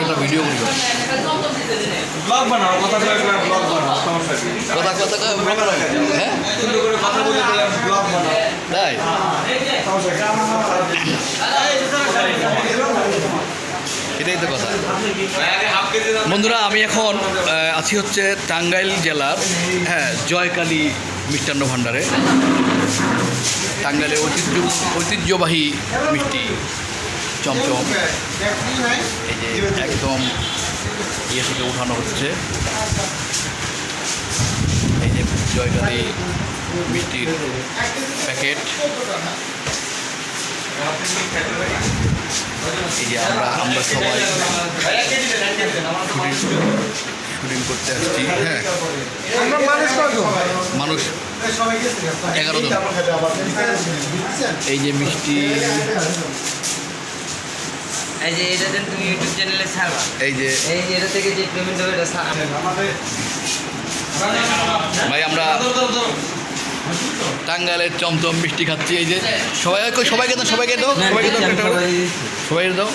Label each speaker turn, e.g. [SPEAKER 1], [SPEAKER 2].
[SPEAKER 1] একটা ভিডিও করি
[SPEAKER 2] ব্লগ বানাও কথা বলে ব্লগ বানাও সমস্যা কি
[SPEAKER 1] কথা কথা হ্যাঁ
[SPEAKER 2] সুন্দর করে কথা বলে ব্লগ বানাও
[SPEAKER 1] তাই এটাই তো কথা। বন্ধুরা আমি এখন আছি হচ্ছে টাঙ্গাইল জেলার জয়কালী মিষ্টান্ন ভাণ্ডারে। টাঙ্গাইলের ঐতিহ্যবাহী মিষ্টি চমচম এই যে একদম ইয়ে থেকে উঠানো হচ্ছে। এই যে জয়কালী মিষ্টির প্যাকেট। এই যে আমরা সবাই শুটিং করতে আসছি। হ্যাঁ মানুষ 11 জন। এই যে মিষ্টি
[SPEAKER 3] এই যে এটা দেন তুমি ইউটিউব চ্যানেলে ছাড়বা।
[SPEAKER 1] এই যে
[SPEAKER 3] এটা থেকে যে পেমেন্ট হবে এটা
[SPEAKER 1] ভাই আমরা টাঙ্গাইলের চমচম মিষ্টি খাচ্ছি। এই যে সবাইকে দাও সবাইকে দাও।